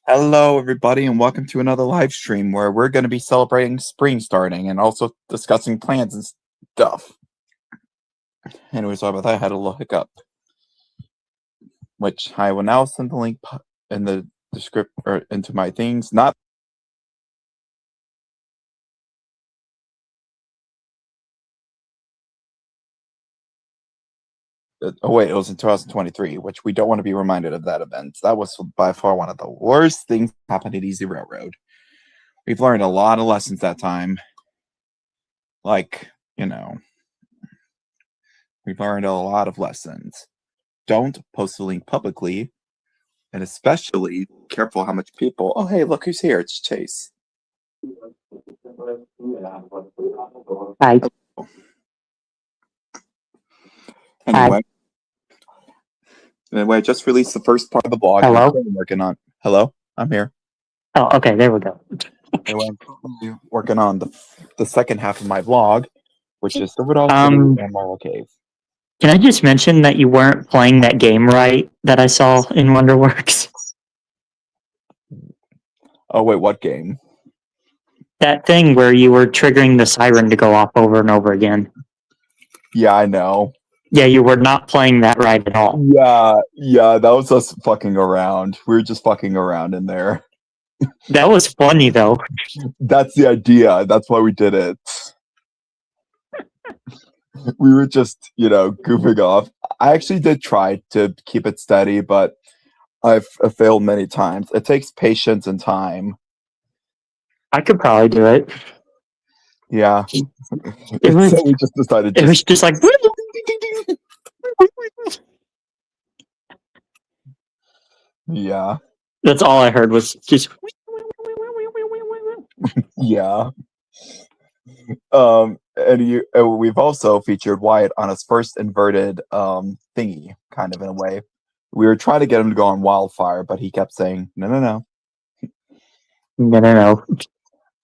Hello, everybody, and welcome to another live stream where we're going to be celebrating spring starting and also discussing plans and stuff. Anyways, sorry about that. I had a little hiccup, which I will now send the link in the description or into my things. Not. Oh wait, it was in 2023, which we don't want to be reminded of that event. That was by far one of the worst things that happened at Easy Railroad. We've learned a lot of lessons that time. Like, we've learned a lot of lessons. Don't post the link publicly, and especially careful how much people. Oh, hey, look who's here! It's Chase. Hi. Anyway, I just released the first part of the blog. Hello? I'm working on. Hello, I'm here. Oh, okay, there we go. Anyway, I'm currently working on the second half of my vlog, which is the Woodall City and Marble Cave. Can I just mention that you weren't playing that game right that I saw in Wonderworks? Oh wait, what game? That thing where you were triggering the siren to go off over and over again. Yeah, I know. Yeah, you were not playing that right at all. Yeah, that was us fucking around. We were just fucking around in there. That was funny, though. That's the idea. That's why we did it. We were just, goofing off. I actually did try to keep it steady, but I've failed many times. It takes patience and time. I could probably do it. Yeah. So we just decided it was just like... Yeah. That's all I heard was just... Yeah. And we've also featured Wyatt on his first inverted thingy, kind of in a way. We were trying to get him to go on wildfire, but he kept saying, no. No.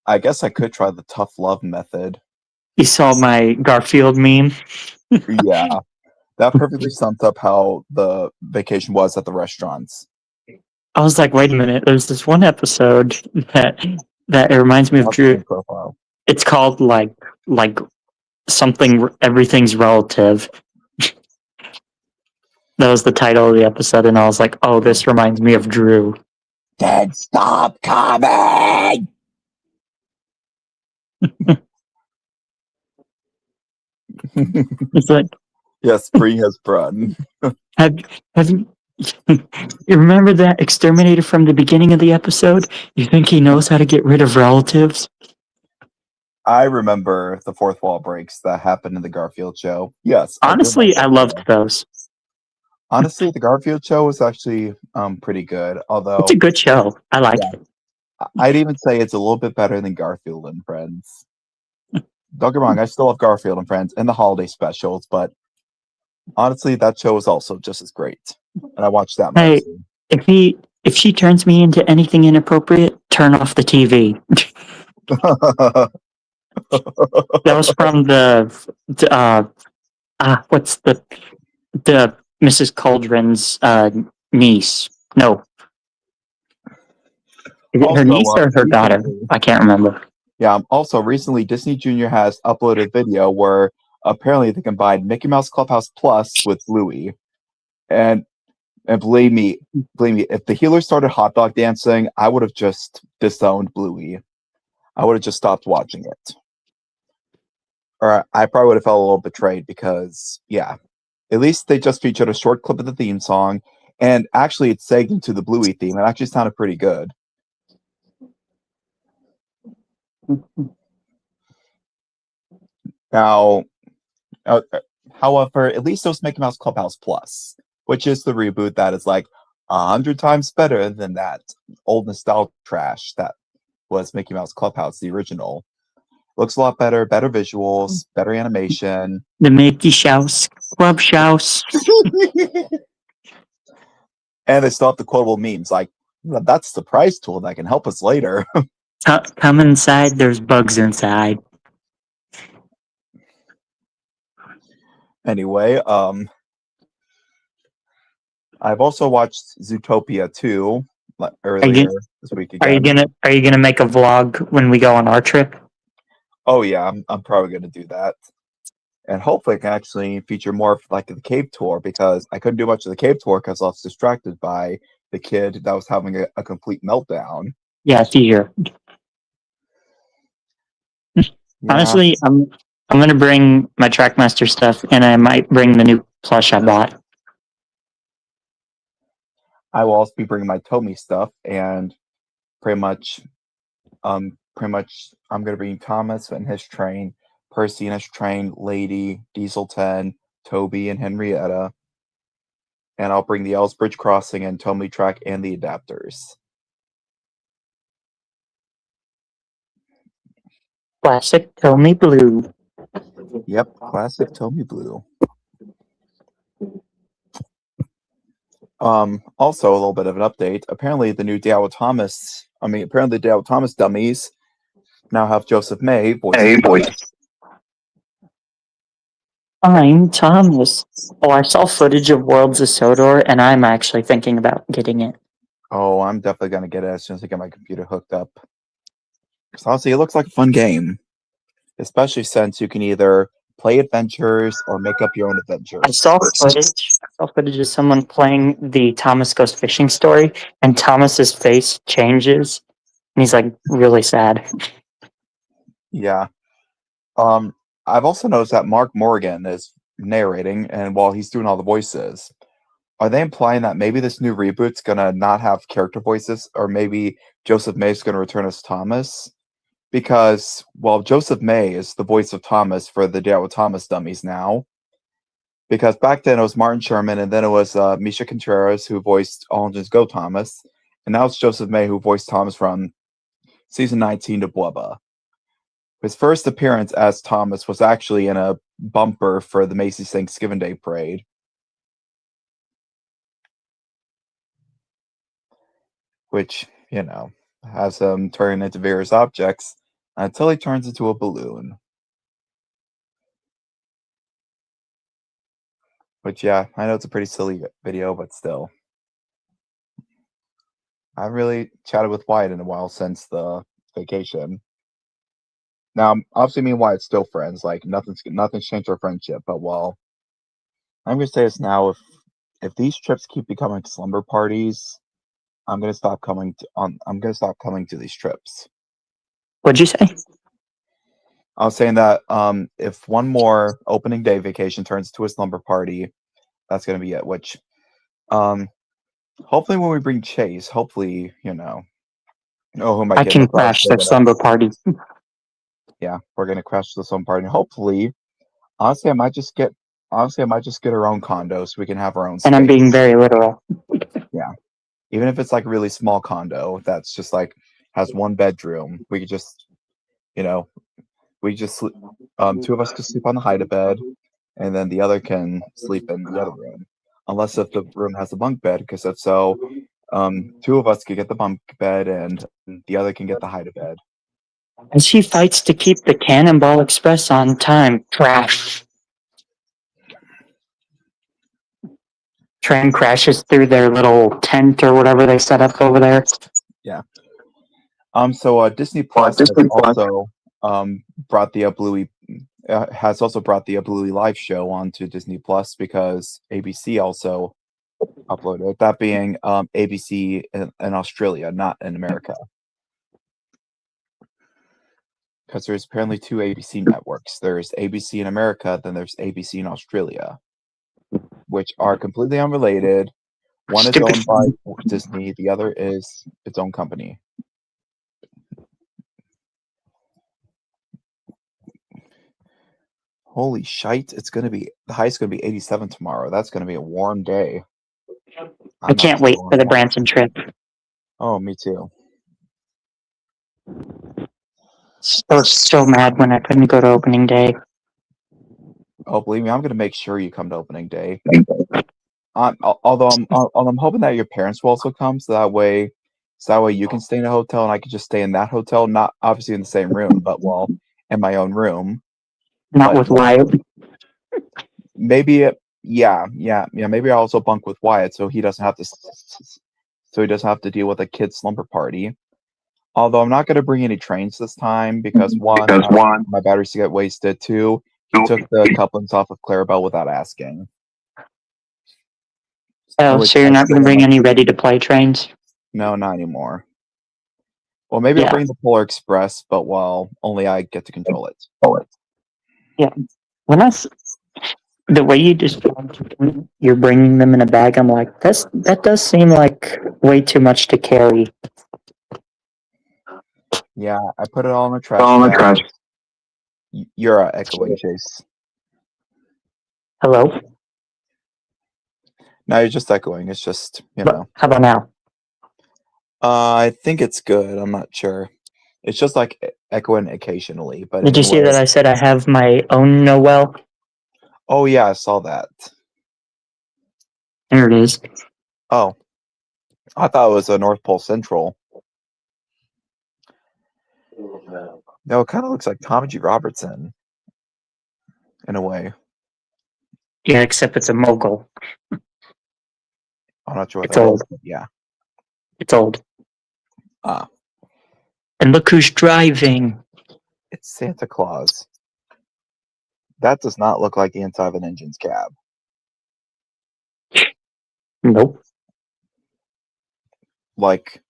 I guess I could try the tough love method. You saw my Garfield meme? Yeah. That perfectly sums up how the vacation was at the restaurants. I was like, wait a minute, there's this one episode that it reminds me of Drew. Profile. It's called like something, everything's relative. That was the title of the episode, and I was like, oh, this reminds me of Drew. Then stop coming! It's like, yes, spring has sprung. have you you remember that exterminator from the beginning of the episode? You think he knows how to get rid of relatives? I remember the fourth wall breaks that happened in the Garfield show. Yes. Honestly, I loved those. Honestly, the Garfield show was actually pretty good. Although it's a good show. I like it. I'd even say it's a little bit better than Garfield and Friends. Don't get me wrong, I still love Garfield and Friends and the holiday specials, but honestly, that show is also just as great. And I watched that mostly. Hey, if she turns me into anything inappropriate, turn off the TV. That was from what's the Mrs. Cauldron's niece? No, is it her niece or her daughter? I can't remember. Yeah. Also, recently Disney Junior has uploaded a video where apparently they combined Mickey Mouse Clubhouse Plus with Louie, and believe me, if the healer started hot dog dancing, I would have just disowned Bluey. I would have just stopped watching it. Or I probably would have felt a little betrayed because, yeah, at least they just featured a short clip of the theme song, and actually it segged into the Bluey theme. It actually sounded pretty good. Now, however, at least it was Mickey Mouse Clubhouse Plus, which is the reboot that is like 100 times better than that old nostalgia trash that was Mickey Mouse Clubhouse, the original. Looks a lot better visuals, better animation. The Mickey Shouse, Club Shouse. And they still have the quotable memes, like, that's the prize tool that can help us later. Come inside, there's bugs inside. Anyway, I've also watched Zootopia 2, earlier this week Are again. you gonna make a vlog when we go on our trip? Oh yeah, I'm probably gonna do that. And hopefully I can actually feature more of like the cave tour because I couldn't do much of the cave tour because I was distracted by the kid that was having a complete meltdown. Yeah, see here. Yeah, Honestly, I'm gonna bring my Trackmaster stuff, and I might bring the new plush I bought. I will also be bringing my Tomy stuff and pretty much I'm gonna bring Thomas and his train, Percy and his train, Lady, Diesel 10, Toby and Henrietta, and I'll bring the Ellsbridge Crossing and Tomy Track and the adapters. Classic Tommy Blue. Yep, classic Tomy Blue. Also a little bit of an update. Apparently the Dow Thomas dummies now have Joseph May voicing Thomas. I'm Thomas. Oh, I saw footage of Worlds of Sodor, and I'm actually thinking about getting it. Oh, I'm definitely gonna get it as soon as I get my computer hooked up. Because honestly, it looks like a fun game. Especially since you can either play adventures or make up your own adventures. I saw footage of someone playing the Thomas Goes Fishing story, and Thomas's face changes, and he's like really sad. Yeah. I've also noticed that Mark Morgan is narrating, and while he's doing all the voices, are they implying that maybe this new reboot's gonna not have character voices, or maybe Joseph May's gonna return as Thomas? Because while Joseph May is the voice of Thomas for the Dale with Thomas dummies now, because back then it was Martin Sherman, and then it was Misha Contreras who voiced All Engines Go Thomas, and now it's Joseph May who voiced Thomas from season 19 to Blubba. His first appearance as Thomas was actually in a bumper for the Macy's Thanksgiving Day Parade. Which, has him turn into various objects until he turns into a balloon. Which, yeah, I know it's a pretty silly video, but still. I haven't really chatted with Wyatt in a while since the vacation. Now, obviously, me and Wyatt's still friends. Like, nothing's changed our friendship. But, well, I'm going to say this now. If these trips keep becoming slumber parties, I'm going to stop coming to these trips. What'd you say? I was saying that if one more opening day vacation turns into a slumber party, that's going to be it. Which, hopefully, when we bring Chase, hopefully, who am I can crash the slumber party. Yeah, we're going to crash the slumber party. Hopefully, honestly, I might just get our own condo so we can have our own space. And I'm being very literal. Yeah, even if it's like a really small condo that's just like has one bedroom, we could just, sleep. Two of us could sleep on the hide-a-bed, and then the other can sleep in the other room. Unless if the room has a bunk bed, because if so, two of us could get the bunk bed, and the other can get the hide-a-bed. As he fights to keep the Cannonball Express on time, crash. Train crashes through their little tent or whatever they set up over there. Yeah. So Disney Plus has also brought the Bluey live show onto Disney Plus because ABC also uploaded it. That being ABC in Australia, not in America. Because there's apparently two ABC networks. There's ABC in America, then there's ABC in Australia, which are completely unrelated. One is owned by Disney, the other is its own company. Holy shite, the high's gonna be 87 tomorrow. That's gonna be a warm day. I can't wait for the Branson trip. Oh, me too. I was so mad when I couldn't go to opening day. Oh, believe me, I'm gonna make sure you come to opening day. Although I'm hoping that your parents will also come, so that way you can stay in a hotel and I can just stay in that hotel, not obviously in the same room, but in my own room. Not with Wyatt. Maybe maybe I'll also bunk with Wyatt so he doesn't have to so he doesn't have to deal with a kid's slumber party. Although I'm not going to bring any trains this time because one, I don't want my batteries to get wasted. Two, he took the couplings off of Clarabelle without asking. Oh, so you're not going to bring any ready-to-play trains? No, not anymore. Well, maybe I'll bring the Polar Express, but only I get to control it. Yeah. The way you described you're bringing them in a bag, I'm like, that does seem like way too much to carry. Yeah, I put it all in the trash bag. You're echoing, Chase. Hello? No, you're just echoing. It's just, How about now? I think it's good. I'm not sure. It's just like echoing occasionally. But Did you see that I said I have my own Noel? Oh, yeah, I saw that. There it is. Oh, I thought it was a North Pole Central. No, it kind of looks like Tommy G. Robertson in a way. Yeah, except it's a mogul. I'm not sure what it's that old. is, but yeah. It's old. Ah. And look who's driving. It's Santa Claus. That does not look like the inside of an engine's cab. Nope. Like,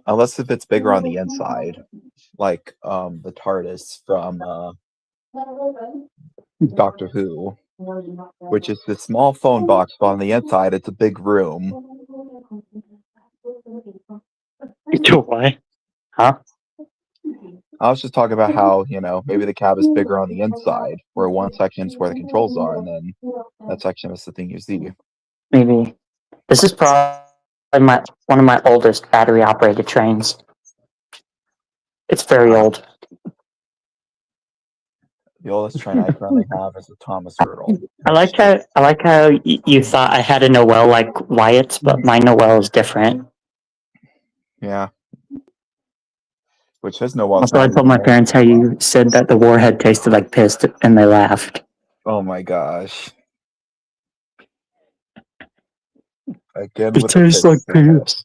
unless if it's bigger on the inside, like the TARDIS from Doctor Who, which is the small phone box, but on the inside it's a big room. Why? Huh? I was just talking about how, maybe the cab is bigger on the inside, where one section is where the controls are, and then that section is the thing you see. Maybe. This is probably one of my oldest battery-operated trains. It's very old. The oldest train I currently have is the Thomas Hurdle. I like how you thought I had a Noel like Wyatt's, but my Noel is different. Yeah. Which has Noel. Also, I told my parents how you said that the warhead tasted like piss, and they laughed. Oh my gosh. Again, it tastes like piss.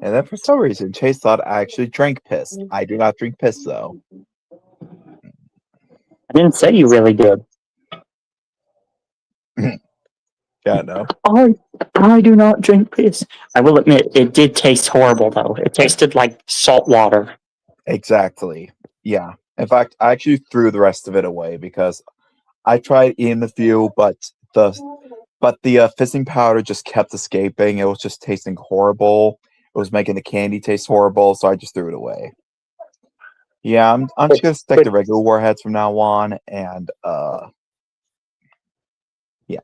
And then for some reason, Chase thought I actually drank piss. I do not drink piss, though. I didn't say you really did. Yeah, no. I do not drink piss. I will admit, it did taste horrible, though. It tasted like salt water. Exactly. Yeah. In fact, I actually threw the rest of it away because I tried eating a few, but the fizzing powder just kept escaping. It was just tasting horrible. It was making the candy taste horrible, so I just threw it away. Yeah, I'm just gonna stick to regular warheads from now on, and yeah.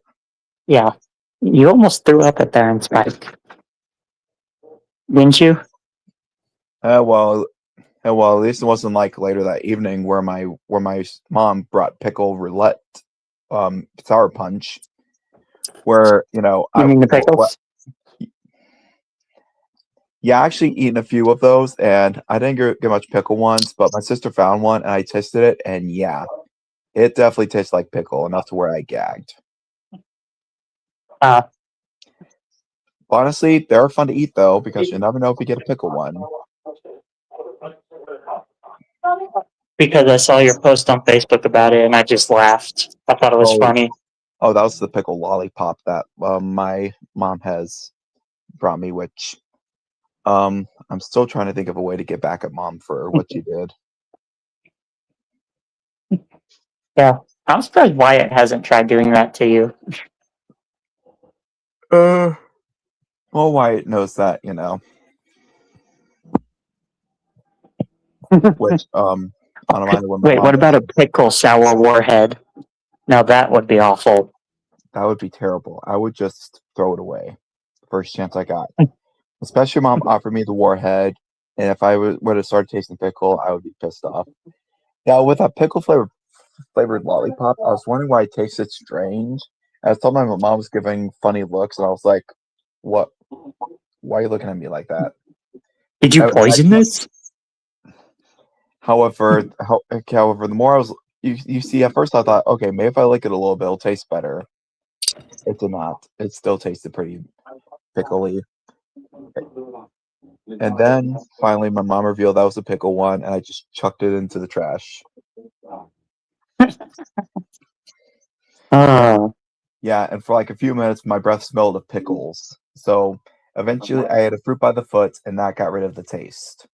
Yeah, you almost threw up at there in Spike, didn't you? Well, at least it wasn't like later that evening where my mom brought pickle roulette, sour punch, where You mean the pickles? Yeah, I actually eaten a few of those, and I didn't get much pickle ones, but my sister found one, and I tasted it, and yeah, it definitely tastes like pickle, enough to where I gagged. Honestly, they're fun to eat, though, because you never know if you get a pickle one. Because I saw your post on Facebook about it, and I just laughed. I thought it was funny. Oh, that was the pickle lollipop that my mom has brought me, which I'm still trying to think of a way to get back at Mom for what she did. Yeah, I'm surprised Wyatt hasn't tried doing that to you. Well, Wyatt knows that, Which I don't mind when my Wait, mom what about a pickle sour warhead? Now that would be awful. That would be terrible. I would just throw it away first chance I got. Especially Mom offered me the warhead, and if I were to start tasting pickle, I would be pissed off. Yeah, with that pickle flavored lollipop, I was wondering why it tasted strange. I was told my mom was giving funny looks, and I was like, "What? Why are you looking at me like that?" Did you poison this? However, the more I was, you see, at first I thought, okay, maybe if I lick it a little bit, it'll taste better. It did not. It still tasted pretty pickly. And then finally, my mom revealed that was a pickle one, and I just chucked it into the trash. Oh, Yeah, and for like a few minutes, my breath smelled of pickles. So eventually, I had a fruit by the foot, and that got rid of the taste.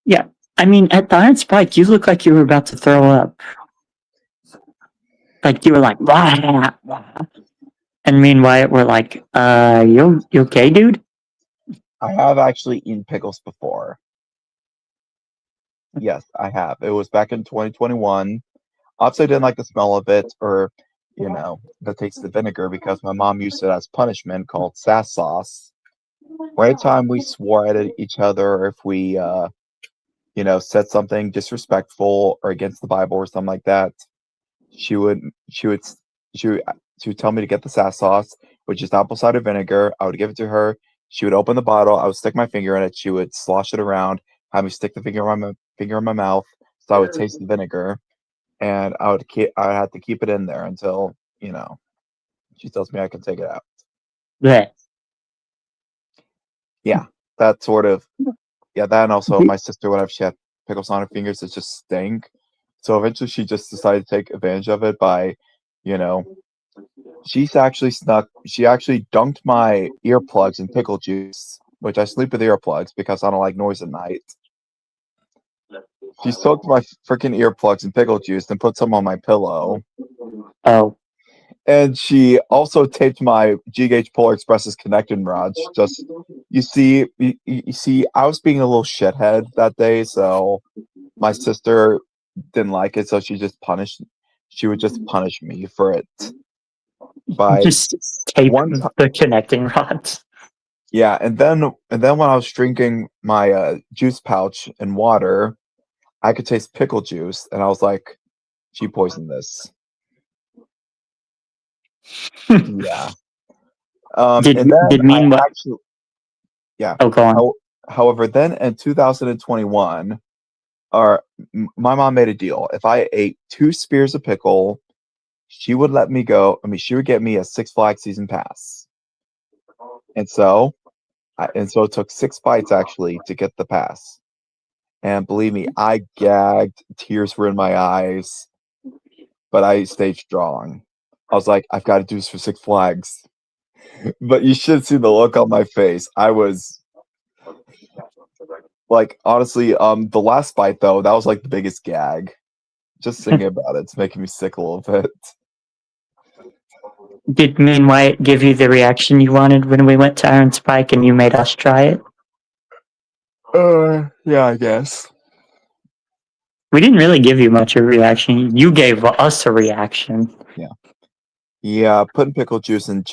yeah. I mean, at the Iron Spike, you look like you were about to throw up. Like you were like, "Wah, wah." And me and Wyatt were like, you okay, dude? I have actually eaten pickles before. Yes, I have. It was back in 2021. Obviously, I didn't like the smell of it or, the taste of the vinegar because my mom used it as punishment called sass sauce. Every time we swore at each other, if we, said something disrespectful or against the Bible or something like that, she would, she would, she would, she would tell me to get the sass sauce, which is apple cider vinegar. I would give it to her. She would open the bottle. I would stick my finger in it. She would slosh it around, have me stick the finger in my mouth, so I would taste the vinegar, and I would have to keep it in there until she tells me I can take it out. Bleh. Yeah, that sort of yeah. That and also my sister, whenever she had pickles on her fingers, it just stank. So eventually, she just decided to take advantage of it by, you know, She actually dunked my earplugs in pickle juice, which I sleep with earplugs because I don't like noise at night. She soaked my freaking earplugs in pickle juice and put some on my pillow. Oh, And she also taped my G-Gauge Polar Express's connecting rods. Just you see, I was being a little shithead that day, so my sister didn't like it, so she would just punish me for it by just tape one time. the connecting rods. Yeah, and then when I was drinking my juice pouch and water, I could taste pickle juice, and I was like, "She poisoned this." Yeah. And then Did I mean what? actually, yeah. Oh, go on. How, however, then in 2021, my mom made a deal. If I ate 2 spears of pickle, she would let me go. I mean, she would get me a Six Flags season pass, and so it took 6 bites actually to get the pass. And believe me, I gagged, tears were in my eyes, but I stayed strong. I was like, I've got to do this for Six Flags. But you should see the look on my face. I was like, honestly, the last bite though, that was like the biggest gag. Just thinking about it's making me sick a little bit. Did me and Wyatt give you the reaction you wanted when we went to Iron Spike and you made us try it? Yeah, I guess. We didn't really give you much of a reaction. You gave us a reaction. Yeah, putting pickle juice in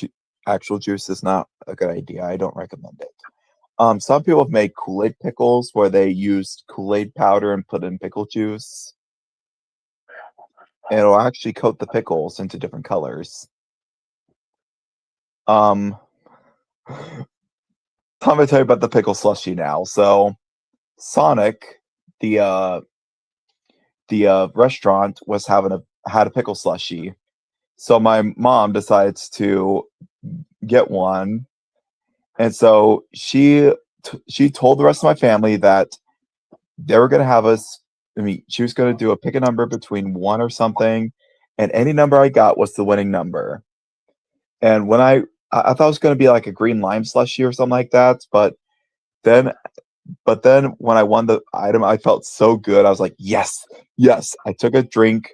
actual juice is not a good idea. I don't recommend it. Some people have made Kool-Aid pickles where they used Kool-Aid powder and put in pickle juice. And it'll actually coat the pickles into different colors. Um, I'm gonna tell you about the pickle slushy now. So, Sonic, the restaurant was had a pickle slushy. So my mom decides to get one, and so she told the rest of my family that they were gonna have us. I mean, she was gonna do a pick a number between one or something, and any number I got was the winning number. And I thought it was gonna be like a green lime slushy or something like that, then then when I won the item, I felt so good. I was like, yes, yes. I took a drink.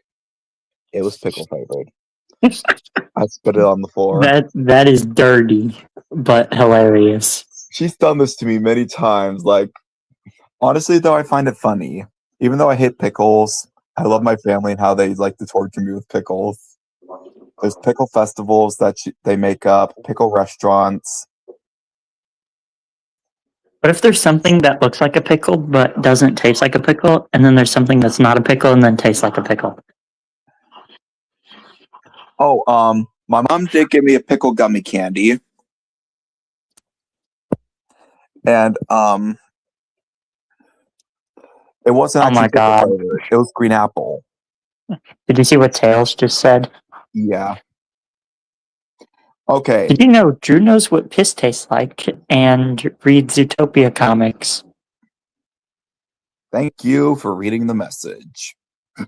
It was pickle flavored. I spit it on the floor. That is dirty, but hilarious. She's done this to me many times. Like, honestly, though, I find it funny. Even though I hate pickles, I love my family and how they like to torture me with pickles. There's pickle festivals that they make up, pickle restaurants. What if there's something that looks like a pickle but doesn't taste like a pickle, and then there's something that's not a pickle and then tastes like a pickle? Oh, my mom did give me a pickle gummy candy, and it wasn't Oh actually my pickle god. flavored. It was green apple. Did you see what Tails just said? Yeah. Okay, Did you know Drew knows what piss tastes like and reads Zootopia comics? thank you for reading the message. You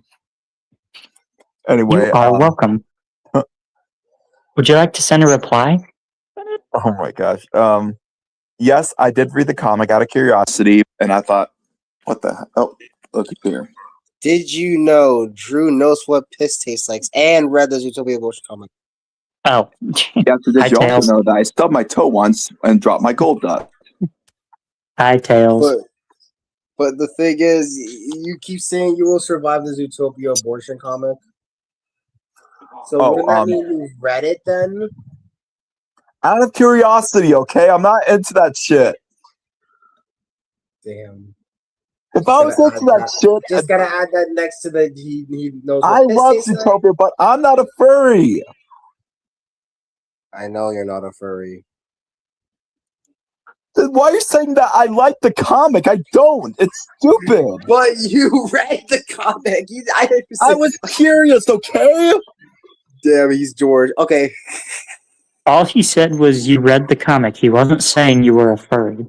Anyway, are welcome. Would you like to send a reply? oh my gosh. Yes, I did read the comic out of curiosity, and I thought, what the hell? Oh, look here. Did you know Drew knows what piss tastes like and read the Zootopia Abortion comic? Oh, Yeah, so hi did you also Tails. know that I stubbed my toe once and dropped my gold dust? Hi Tails. But the thing is, you keep saying you will survive the Zootopia Abortion comic. So wouldn't that mean you read it then? Out of curiosity, okay? I'm not into that shit. Damn. If I was into that shit, Just gotta add that next to the he knows. I love Zootopia, but I'm not a furry. I know you're not a furry. Then why are you saying that I like the comic? I don't. It's stupid. But you read the comic. I was curious, okay? Damn, he's George. Okay. All he said was you read the comic. He wasn't saying you were a furry.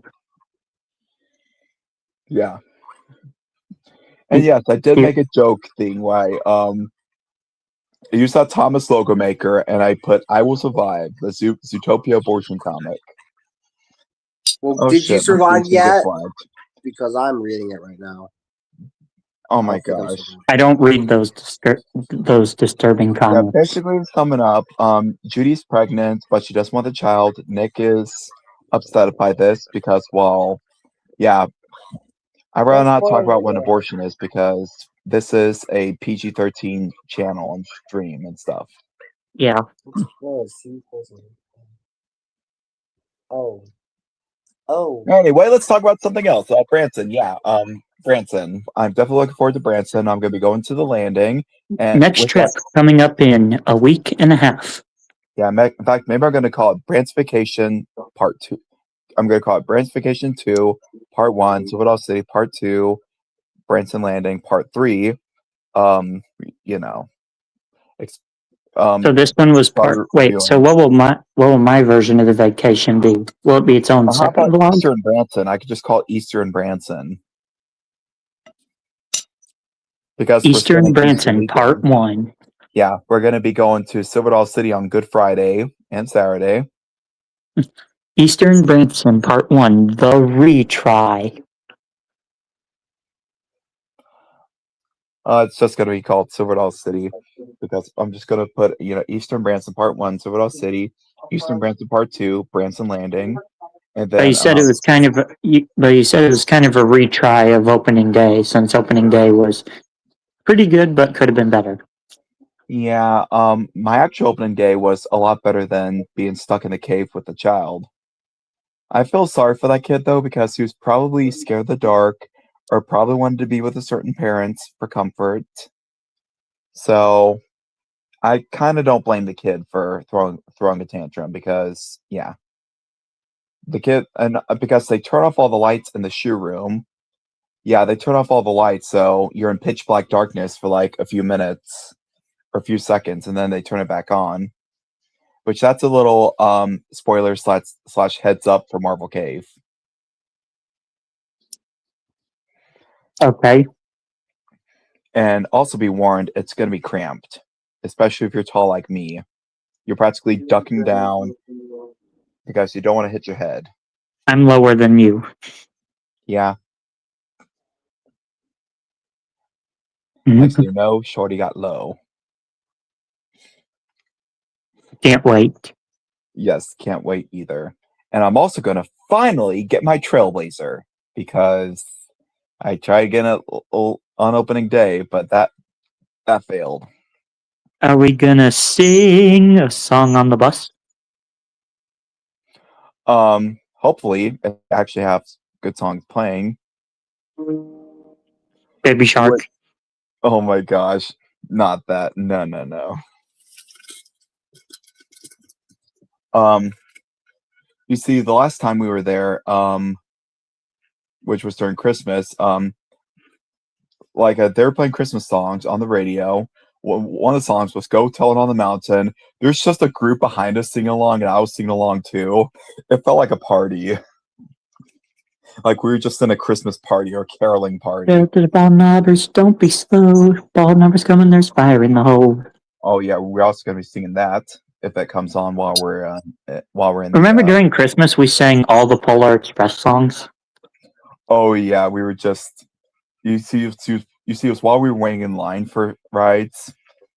Yeah. And yes, I did make a joke thing why I used that Thomas logo maker and I put I Will Survive, the Zootopia abortion comic. Well, did you survive yet? Because I'm reading it right now. Oh my gosh. I don't read those disturbing Yeah, comments. basically it's coming up. Judy's pregnant, but she doesn't want the child. Nick is upset by this because, well, yeah, I'd rather not talk about what abortion is because this is a PG-13 channel and stream and stuff. Yeah. Oh. Anyway, let's talk about something else. Branson, yeah. Branson. I'm definitely looking forward to Branson. I'm going to be going to the landing. And next trip coming up in a week and a half. Yeah, in fact, maybe I'm going to call it Branson Vacation Part 2. I'm going to call it Branson Vacation 2, Part 1, Silverdale City, Part 2, Branson Landing, Part 3. You know. So this one was part. Wait, so what will my version of the vacation be? Will it be its own separate vlog? Easter in Branson. I could just call it Easter in Branson. Because Easter in Branson, Part 1. Yeah, we're going to be going to Silverdale City on Good Friday and Saturday. Eastern Branson, Part 1, the retry. It's just going to be called Silverdale City because I'm just going to put, Eastern Branson Part 1, Silverdale City, Eastern Branson Part 2, Branson Landing, and then. But you said it was kind of a retry of opening day, since opening day was pretty good, but could have been better. Yeah, my actual opening day was a lot better than being stuck in the cave with the child. I feel sorry for that kid though because he was probably scared of the dark or probably wanted to be with a certain parent for comfort. So I kind of don't blame the kid for throwing a tantrum because yeah. The kid and because they turn off all the lights in the shoe room. Yeah, they turn off all the lights so you're in pitch black darkness for like a few minutes or a few seconds and then they turn it back on. Which that's a little spoiler slash heads up for Marvel Cave. Okay. And also be warned, it's going to be cramped, especially if you're tall like me. You're practically ducking down because you don't want to hit your head. I'm lower than you. Yeah. Mm-hmm. Next thing you know, Shorty got low. Can't wait. Yes, can't wait either. And I'm also going to finally get my Trailblazer because I tried again on opening day, but that failed. Are we gonna sing a song on the bus? Hopefully, if I actually have good songs playing. Baby Shark. Oh my gosh, not that. No. You see, the last time we were there, which was during Christmas, they were playing Christmas songs on the radio, one of the songs was "Go Tell It on the Mountain." There's just a group behind us singing along, and I was singing along too. It felt like a party, like we were just in a Christmas party or caroling party. The ball knobbers, don't be slow. Ball knobbers coming, there's fire in the hole. Oh yeah, we're also gonna be singing that if that comes on while we're in. Remember during Christmas we sang all the Polar Express songs? Oh yeah, we were just you see us while we were waiting in line for rides.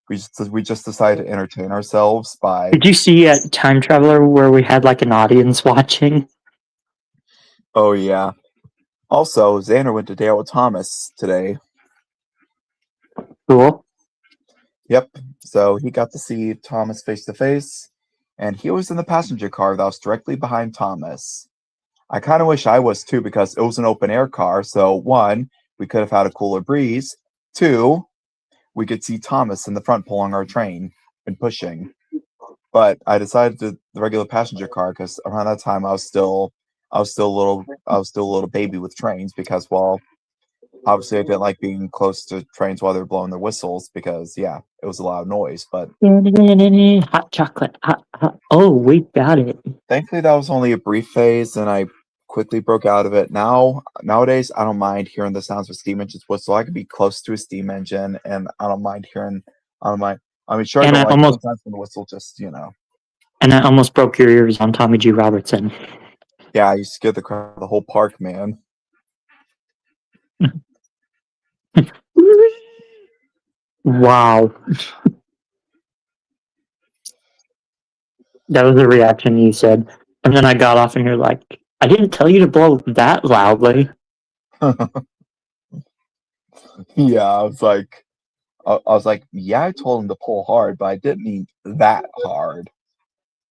We just decided to entertain ourselves by. Did you see at Time Traveler where we had like an audience watching? Oh yeah. Also, Xander went to Dale with Thomas today. Cool. Yep. So he got to see Thomas face to face, and he was in the passenger car that was directly behind Thomas. I kind of wish I was too because it was an open air car. So one, we could have had a cooler breeze. Two, we could see Thomas in the front pulling our train and pushing. But I decided to the regular passenger car because around that time I was still a little baby with trains because, well, obviously I didn't like being close to trains while they're blowing their whistles because, yeah, it was a loud noise. But hot chocolate, hot. Oh, we got it. thankfully that was only a brief phase, and I quickly broke out of it. Nowadays, I don't mind hearing the sounds of steam engines whistle. I could be close to a steam engine, and I don't mind hearing. I mean, sure, I don't like sometimes when the whistle just, And I almost broke your ears on Tommy G. Robertson. Yeah, you scared the crowd, the whole park, man. Wow. That was the reaction you said. And then I got off and you're like, I didn't tell you to blow that loudly. Yeah, I was like, yeah, I told him to pull hard, but I didn't mean that hard.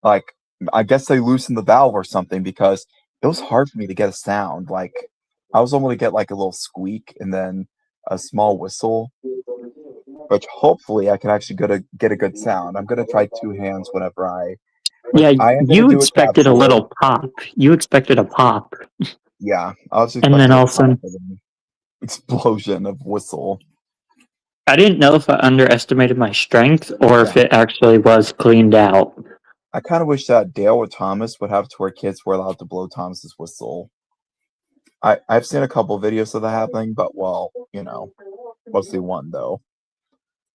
Like, I guess they loosened the valve or something because it was hard for me to get a sound. Like, I was able to get like a little squeak and then a small whistle, which hopefully I can actually get a good sound. I'm gonna try two hands whenever I. Yeah, you expected a little pop. You expected a pop. Yeah, I was expecting and then also an explosion of whistle. I didn't know if I underestimated my strength or if it actually was cleaned out. I kind of wish that Dale or Thomas would have to where kids were allowed to blow Thomas's whistle. I've seen a couple videos of that happening, but well, mostly one though.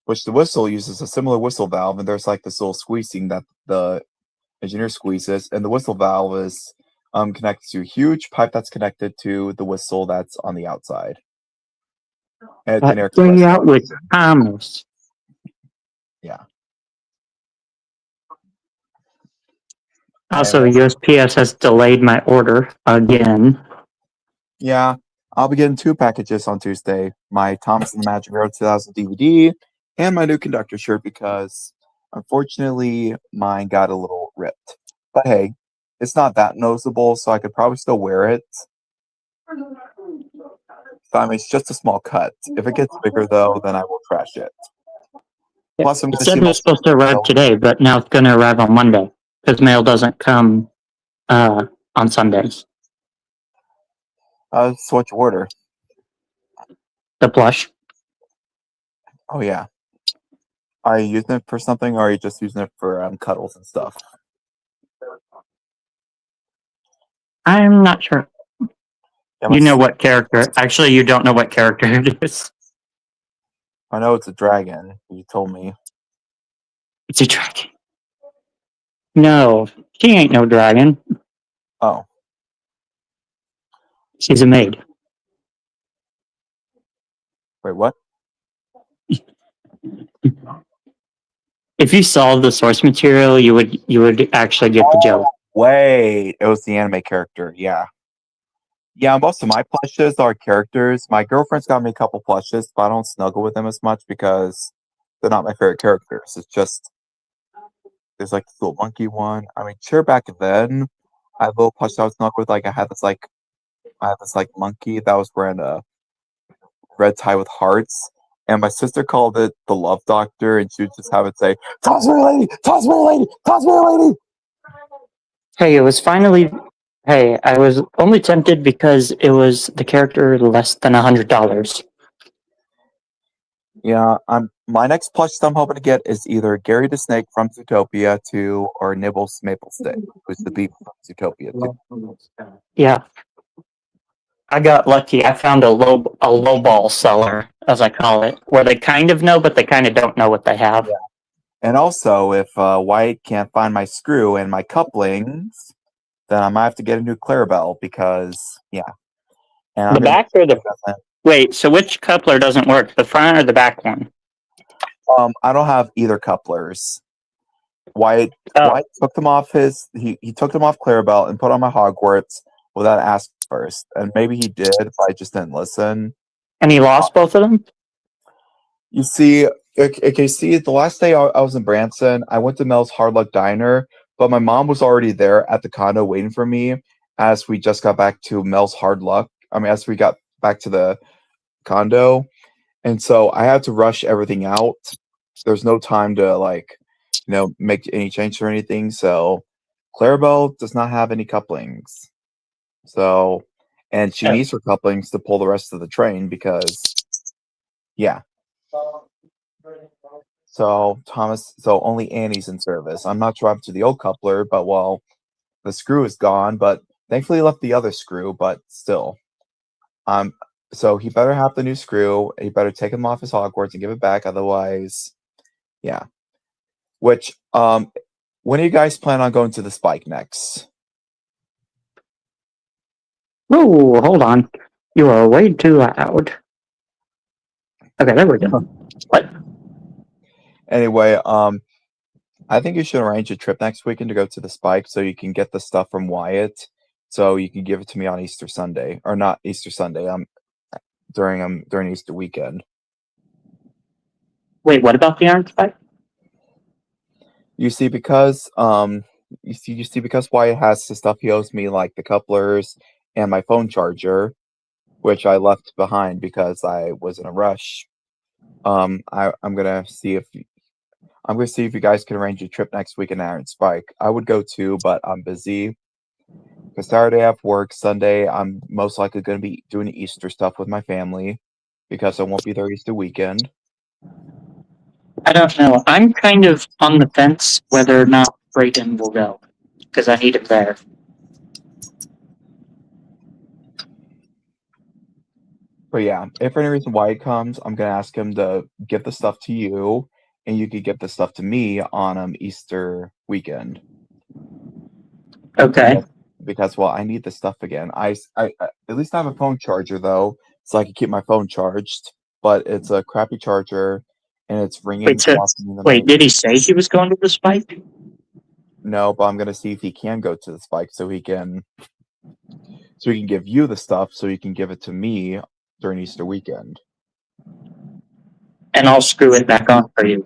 Which the whistle uses a similar whistle valve, and there's like this little squeezing that the engineer squeezes, and the whistle valve is connected to a huge pipe that's connected to the whistle that's on the outside. And it's an air compressor. Out with Thomas. Yeah. Also, USPS has delayed my order again. Yeah, I'll be getting 2 packages on Tuesday. My Thomas and the Magic Mirror 2000 DVD and my new conductor shirt because, unfortunately, mine got a little ripped. But hey, it's not that noticeable, so I could probably still wear it. I mean, it's just a small cut. If it gets bigger, though, then I will trash it. Plus, I'm it was supposed to arrive today, but now it's going to arrive on Monday because mail doesn't come on Sundays. So what's your order? The plush. Oh, yeah. Are you using it for something, or are you just using it for cuddles and stuff? I'm not sure. You know what character? Actually, you don't know what character it is. I know it's a dragon. You told me. It's a dragon. No, she ain't no dragon. Oh. She's a maid. Wait, what? If you saw the source material, you would actually get the joke. Wait, it was the anime character. Yeah. Yeah, most of my plushes are characters. My girlfriend's got me a couple plushes, but I don't snuggle with them as much because they're not my favorite characters. It's just there's like this little monkey one. I mean, sure, back then I had a little plush I was snuggled with. Like I had this monkey that was wearing a red tie with hearts, and my sister called it the Love Doctor, and she would just have it say, "Toss me, lady! Toss me, lady! Toss me, lady!" Hey, it was finally. Hey, I was only tempted because it was the character less than $100. Yeah, my next plush I'm hoping to get is either Gary the Snake from Zootopia 2 or Nibbles Maple Stick, who's the beep from Zootopia 2. Yeah, I got lucky. I found a low ball seller, as I call it, where they kind of know, but they kind of don't know what they have. Yeah. And also, if White can't find my screw and my couplings, then I might have to get a new Clarabelle because, yeah. And The back or the wait? So which coupler doesn't work? The front or the back one? I don't have either couplers. White took them off he took them off Clarabelle and put on my Hogwarts without asking first. And maybe he did, but I just didn't listen. And he lost both of them? You see, the last day I was in Branson, I went to Mel's Hard Luck Diner, but my mom was already there at the condo waiting for me as we just got back to Mel's Hard Luck. As we got back to the condo. And so I had to rush everything out. There's no time to make any changes or anything. So Clarabelle does not have any couplings. So, and she needs her couplings to pull the rest of the train because, yeah. So only Annie's in service. I'm not sure up to the old coupler, but the screw is gone. But thankfully, he left the other screw. But still, so he better have the new screw. He better take him off his Hogwarts and give it back. Otherwise, yeah. Which when do you guys plan on going to the Spike next? Oh, hold on. You are way too loud. Okay, there we go. What? Anyway, I think you should arrange a trip next weekend to go to the Spike so you can get the stuff from Wyatt, so you can give it to me on Easter Sunday, or not Easter Sunday. During Easter weekend. Wait, what about the Iron Spike? You see, because because Wyatt has the stuff he owes me, like the couplers and my phone charger, which I left behind because I was in a rush. I'm gonna see if you guys can arrange a trip next week in Iron Spike. I would go too, but I'm busy. Because Saturday I have work. Sunday I'm most likely going to be doing Easter stuff with my family because I won't be there Easter weekend. I don't know. I'm kind of on the fence whether or not Brayden will go because I need him there. But yeah, if for any reason Wyatt comes, I'm gonna ask him to give the stuff to you, and you could give the stuff to me on Easter weekend. Okay. Because I need the stuff again. I at least I have a phone charger though, so I can keep my phone charged. But it's a crappy charger, and it's ringing. Wait, did he say he was going to the Spike? No, but I'm gonna see if he can go to the Spike so he can give you the stuff so you can give it to me during Easter weekend. And I'll screw it back on for you.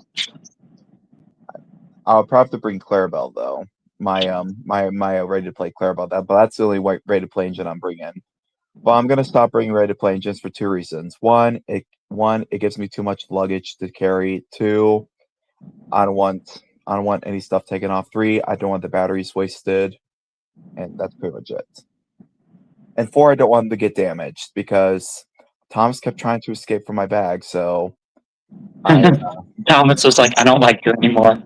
I'll probably have to bring Clarabelle though. My ready to play Clarabelle, but that's the only ready to play engine I'm bringing. But I'm gonna stop bringing ready to play engines for two reasons. One, it gives me too much luggage to carry. Two, I don't want any stuff taken off. Three, I don't want the batteries wasted. And that's pretty much it. And four, I don't want them to get damaged because Thomas kept trying to escape from my bag, so Thomas was like, I don't like you anymore.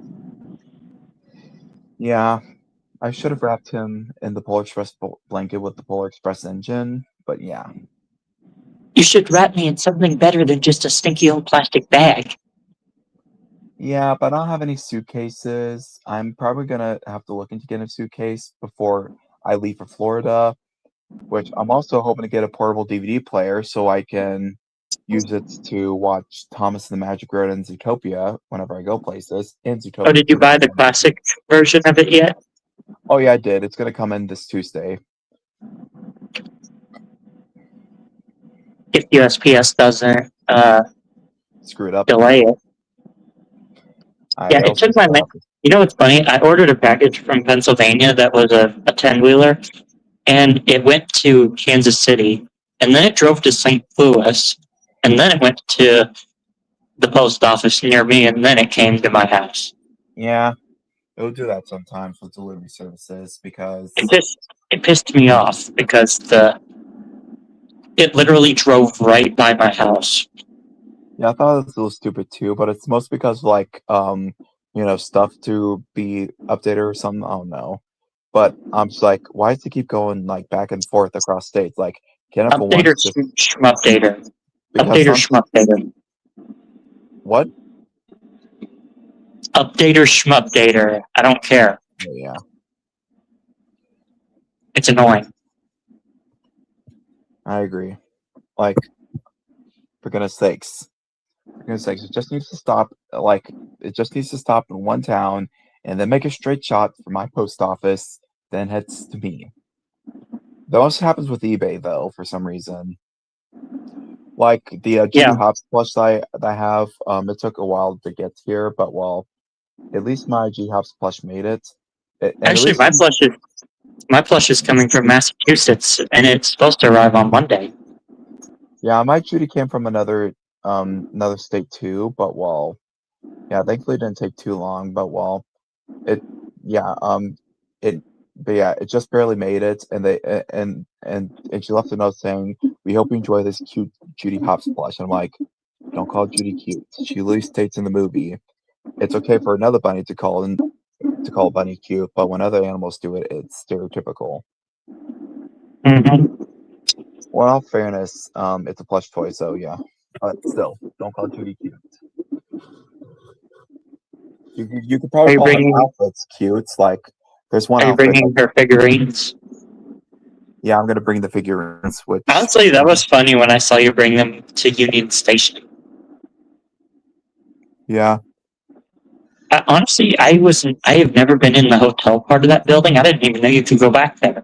Yeah, I should have wrapped him in the Polar Express blanket with the Polar Express engine, but yeah. You should wrap me in something better than just a stinky old plastic bag. Yeah, but I don't have any suitcases. I'm probably gonna have to look into getting a suitcase before I leave for Florida, which I'm also hoping to get a portable DVD player so I can use it to watch Thomas and the Magic Road and Zootopia whenever I go places. And Zootopia. Oh, did you buy the classic version of it yet? Oh yeah, I did. It's gonna come in this Tuesday. If USPS doesn't screw it up, delay it. Yeah, it took my. You know what's funny? I ordered a package from Pennsylvania that was a 10-wheeler, and it went to Kansas City, and then it drove to St. Louis, and then it went to the post office near me, and then it came to my house. Yeah, it'll do that sometimes with delivery services because it pissed me off because it literally drove right by my house. Yeah, I thought it was a little stupid too, but it's mostly because like stuff to be updated or something. I don't know. But I'm just like, why does it keep going like back and forth across states? Like, can't it for once Updater, just shmupdater. because Updater, some shmupdater. what? Updater, shmupdater. I don't care. Oh, yeah, It's annoying. I agree. Like, for goodness sakes, it just needs to stop. Like, it just needs to stop in one town, and then make a straight shot for my post office, then heads to me. That also happens with eBay though, for some reason. Like the Yeah. Judy Hopps plush that I have, it took a while to get here, but well, at least my G Hopps plush made it. And at Actually, least my plush is coming from Massachusetts, and it's supposed to arrive on Monday. yeah, my Judy came from another state too, but well, yeah, thankfully it didn't take too long, but well, it yeah, it but yeah, it just barely made it, and and she left a note saying, "We hope you enjoy this cute Judy Hopps plush." I'm like, don't call Judy cute. She at least states in the movie. It's okay for another bunny to call a bunny cute, but when other animals do it, it's stereotypical. Mm-hmm. Well, in all fairness, it's a plush toy, so yeah. But still, don't call Judy cute. You could Are probably you call her bringing outfits cute. Like, there's one Are you outfit. bringing her figurines? Yeah, I'm gonna bring the figurines, which Honestly, that was funny when I saw you bring them to Union Station. yeah, Honestly, I have never been in the hotel part of that building. I didn't even know you could go back there.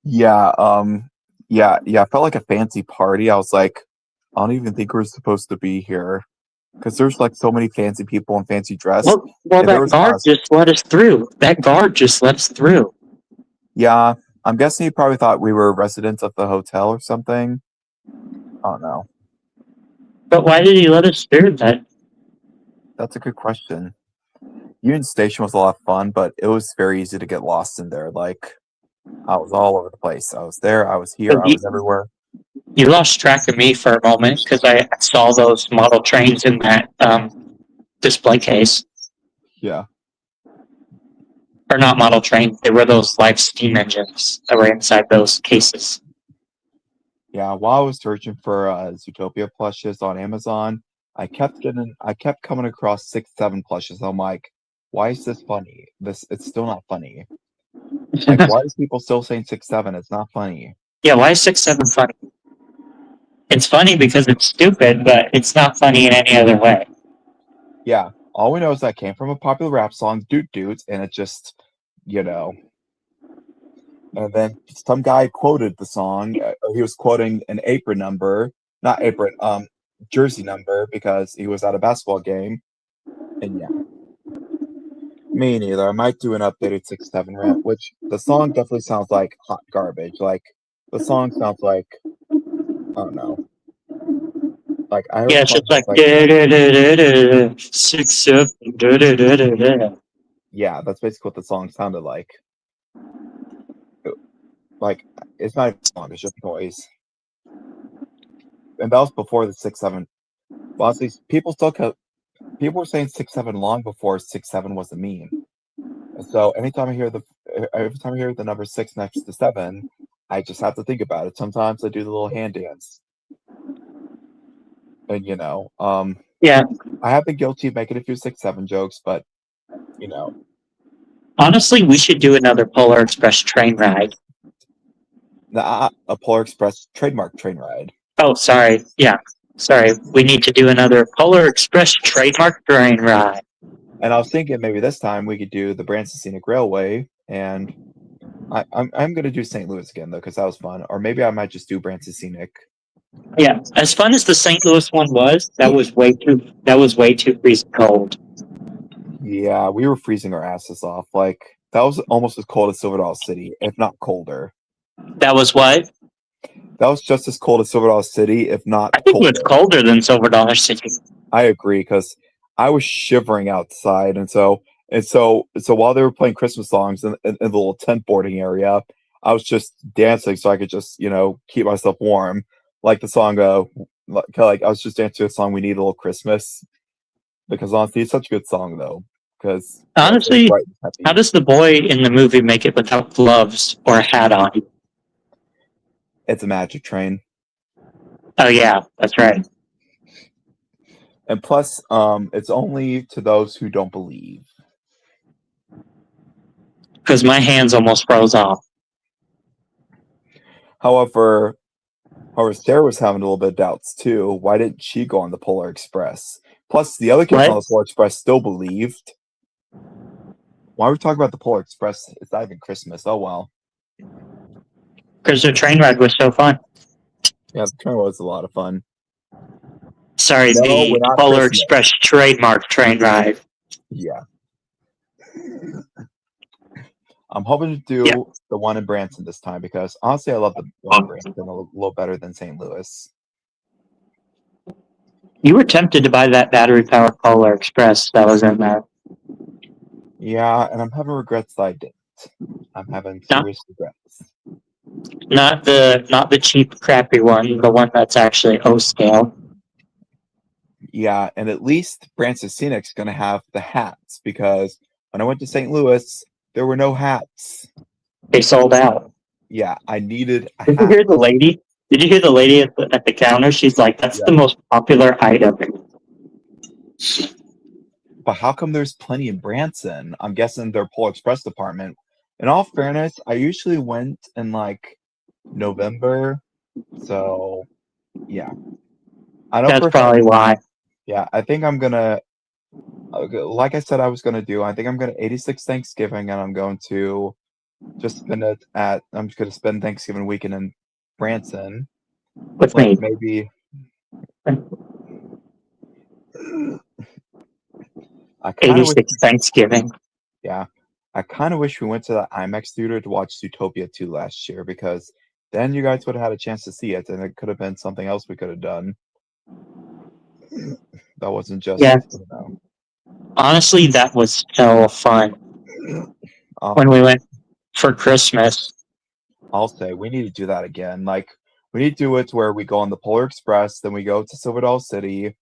yeah, yeah. I felt like a fancy party. I was like, I don't even think we're supposed to be here because there's like so many fancy people in fancy dress, Well, and there that was guard us. just let us through. That guard just let us through. Yeah, I'm guessing he probably thought we were residents of the hotel or something. I don't know. But why did he let us through that? That's a good question. Union Station was a lot of fun, but it was very easy to get lost in there. Like, I was all over the place. I was there, I was here, I was everywhere. You lost track of me for a moment because I saw those model trains in that display case. Yeah. Or not model trains, they were those live steam engines that were inside those cases. Yeah, while I was searching for Zootopia plushes on Amazon, I kept coming across 6-7 plushes. I'm like, why is this funny? It's still not funny. Like, why is people still saying 6-7? It's not funny. Yeah, why is 6-7 funny? It's funny because it's stupid, but it's not funny in any other way. Yeah, all we know is that came from a popular rap song, Doot Doot, and it just, you know. And then some guy quoted the song. He was quoting an apron number, not apron, jersey number, because he was at a basketball game. And yeah, me neither. I might do an updated 6-7 rant, which the song definitely sounds like hot garbage. Like the song sounds like I don't know. Like I heard Yeah, the it's song just like sounds like 6-7. yeah, that's basically what the song sounded like. Like it's not even a song; it's just noise. And that was before the 6-7. Well, honestly, people were saying 6-7 long before 6-7 was a meme. And so every time I hear the number 6 next to 7, I just have to think about it. Sometimes I do the little hand dance. And Yeah, I have been guilty of making a few 6-7 jokes, but you know, honestly, we should do another Polar Express train ride. a Polar Express trademark train ride. Oh, sorry. Yeah, sorry. We need to do another Polar Express trademark train ride. And I was thinking maybe this time we could do the Branson Scenic Railway, and I'm gonna do St. Louis again though because that was fun. Or maybe I might just do Branson Scenic. Yeah, as fun as the St. Louis one was, that was way too freezing cold. Yeah, we were freezing our asses off. Like that was almost as cold as Silver Dollar City, if not colder. That was what? That was just as cold as Silver Dollar City, if not I think it colder. was colder than Silver Dollar City. I agree because I was shivering outside, and so while they were playing Christmas songs in the little tent boarding area, I was just dancing so I could just keep myself warm, like the song like I was just dancing to a song, "We Need a Little Christmas," because honestly, it's such a good song though. Because Honestly, bright and happy. how does the boy in the movie make it without gloves or a hat on? It's a magic train, Oh yeah, that's right. and plus, it's only to those who don't believe. Because my hands almost froze off. However, Sarah was having a little bit of doubts too. Why didn't she go on the Polar Express? Plus, the other kids on the Polar Express still believed. Why are we talking about the Polar Express? It's not even Christmas. Oh well. Because the train ride was so fun. Yeah, the train was a lot of fun. Sorry, No, the we're not Polar Christmas. Express trademark train ride. Yeah. I'm hoping to do the one in Branson this time because honestly, I love the one in Branson a little better than St. Louis. You were tempted to buy that battery-powered Polar Express that was in there. Yeah, and I'm having regrets that I didn't. I'm having serious regrets. Not the cheap, crappy one, the one that's actually O-scale. Yeah, and at least Branson Scenic's going to have the hats because when I went to St. Louis, there were no hats. They sold out. Yeah, I needed a Did hat. you hear the lady? Did you hear the lady at the counter? She's like, "That's the most popular item." But how come there's plenty in Branson? I'm guessing their Polar Express department. In all fairness, I usually went in like November, so yeah. I know That's probably why. Yeah, I think I'm gonna, like I said, I was gonna do. I think I'm gonna 86 Thanksgiving, and I'm going to just spend it at. I'm just gonna spend Thanksgiving weekend in Branson. With me, maybe. I kind of 86 Thanksgiving. Yeah, I kind of wish we went to the IMAX theater to watch Zootopia 2 last year because then you guys would have had a chance to see it, and it could have been something else we could have done. That wasn't just Honestly, that was so fun when we went for Christmas. I'll say we need to do that again. Like we need to do it where we go on the Polar Express, then we go to Silver Dollar City,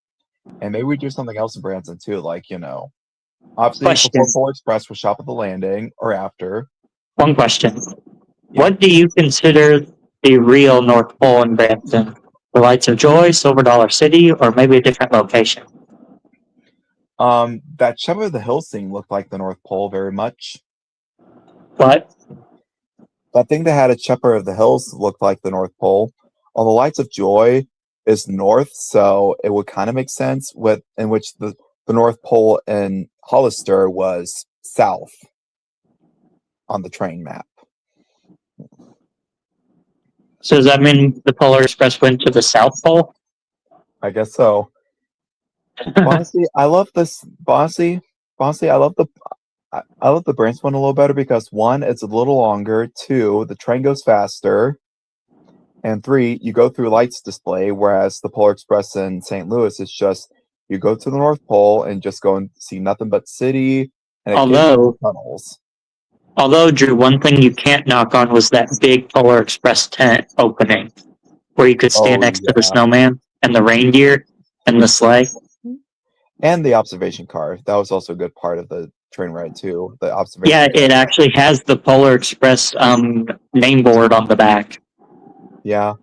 and maybe we do something else in Branson too. Like obviously before Polar Express, we'll shop at the Landing or after. One question: what do you consider the real North Pole in Branson? The Lights of Joy, Silver Dollar City, or maybe a different location? That Shepherd of the Hills thing looked like the North Pole very much. What? That thing that had a Shepherd of the Hills looked like the North Pole. On the Lights of Joy is north, so it would kind of make sense in which the North Pole in Hollister was south on the train map. So does that mean the Polar Express went to the South Pole? I guess so. Honestly, I love this. Honestly, I love the Branson one a little better because one, it's a little longer. Two, the train goes faster. And three, you go through lights display, whereas the Polar Express in St. Louis is just you go to the North Pole and just go and see nothing but city and tunnels. Although, Drew, one thing you can't knock on was that big Polar Express tent opening where you could stand next to the snowman and the reindeer and the sleigh. And the observation car. That was also a good part of the train ride, too. The observation car. It actually has the Polar Express name board on the back. Yeah.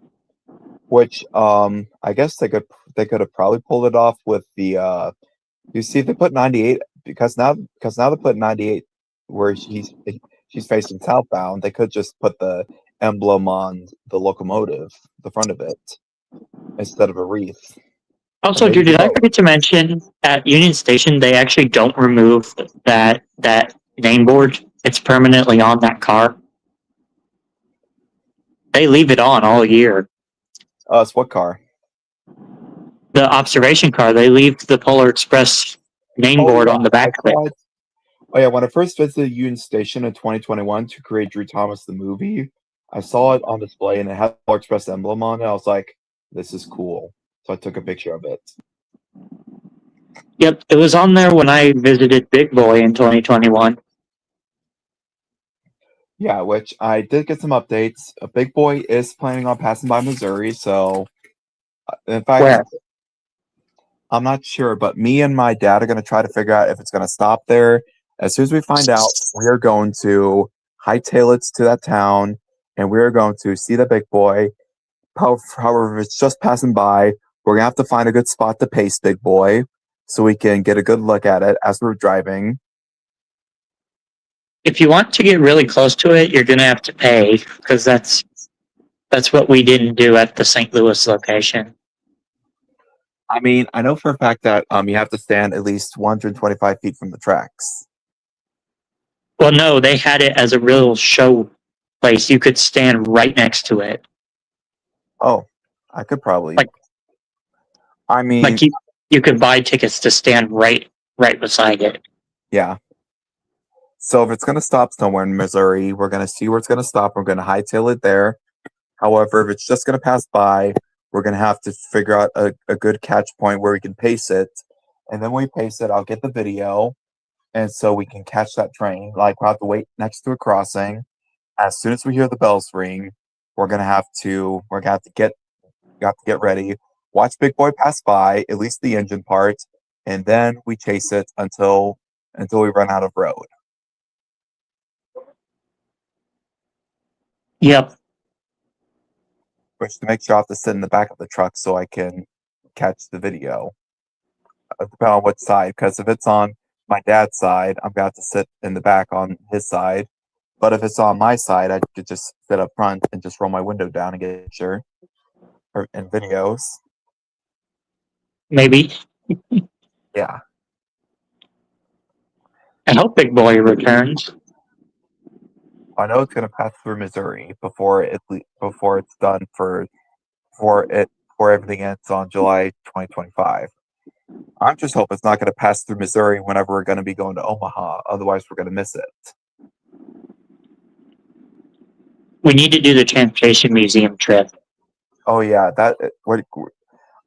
Which I guess they could have probably pulled it off with the you see they put 98 because now they put 98 where she's facing southbound. They could just put the emblem on the locomotive, the front of it, instead of a wreath. Also, Drew, did I forget to mention at Union Station they actually don't remove that name board? It's permanently on that car. They leave it on all year. It's what car? The observation car. They leave the Polar Express name board on the back of it. Oh yeah, when I first visited Union Station in 2021 to create Drew Thomas the movie, I saw it on display and it had the Polar Express emblem on it. I was like, this is cool. So I took a picture of it. Yep, it was on there when I visited Big Boy in 2021. Yeah, which I did get some updates. Big Boy is planning on passing by Missouri, so In fact, Where? I'm not sure, but me and my dad are going to try to figure out if it's going to stop there. As soon as we find out, we are going to hightail it to that town, and we are going to see the big boy. However, if it's just passing by, we're going to have to find a good spot to pace big boy so we can get a good look at it as we're driving. If you want to get really close to it, you're gonna have to pay, because that's what we didn't do at the St. Louis location. I mean, I know for a fact that you have to stand at least 125 feet from the tracks. Well, no, they had it as a real show place. You could stand right next to it. Oh, I could probably. Like- I mean, Like you could buy tickets to stand right beside it. yeah. So if it's going to stop somewhere in Missouri, we're going to see where it's going to stop. We're going to hightail it there. However, if it's just going to pass by, we're going to have to figure out a good catch point where we can pace it. And then when we pace it, I'll get the video. And so we can catch that train. Like, we'll have to wait next to a crossing. As soon as we hear the bells ring, we're going to have to get ready. Watch Big Boy pass by, at least the engine part. And then we chase it until we run out of road. Yep. Which, to make sure I have to sit in the back of the truck so I can catch the video. Depending on which side, because if it's on my dad's side, I'm going to have to sit in the back on his side. But if it's on my side, I could just sit up front and just roll my window down and get a picture and videos. Maybe. Yeah. I hope Big Boy returns. I know it's going to pass through Missouri before it's done before everything ends on July 2025. I'm just hoping it's not going to pass through Missouri whenever we're going to be going to Omaha. Otherwise, we're going to miss it. We need to do the Transportation Museum trip. Oh yeah,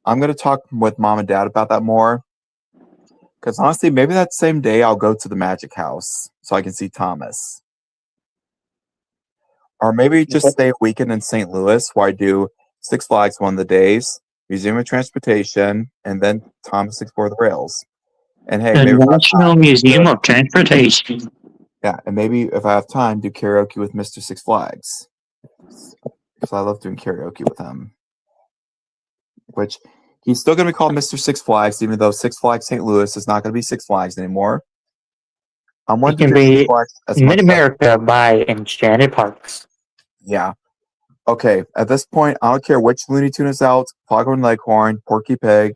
I'm going to talk with mom and dad about that more. Because honestly, maybe that same day I'll go to the Magic House so I can see Thomas. Or maybe just stay a weekend in St. Louis where I do Six Flags one of the days, Museum of Transportation, and then Thomas Explore the Rails. And hey, The maybe National Museum of Transportation. Yeah, and maybe if I have time, do karaoke with Mr. Six Flags. Because I love doing karaoke with him. Which, he's still going to be called Mr. Six Flags, even though Six Flags St. Louis is not going to be Six Flags anymore. I'm It can be Mid-America by Enchanted Parks. Yeah. Okay, at this point, I don't care which Looney Tune is out. Foghorn Leghorn, Porky Pig,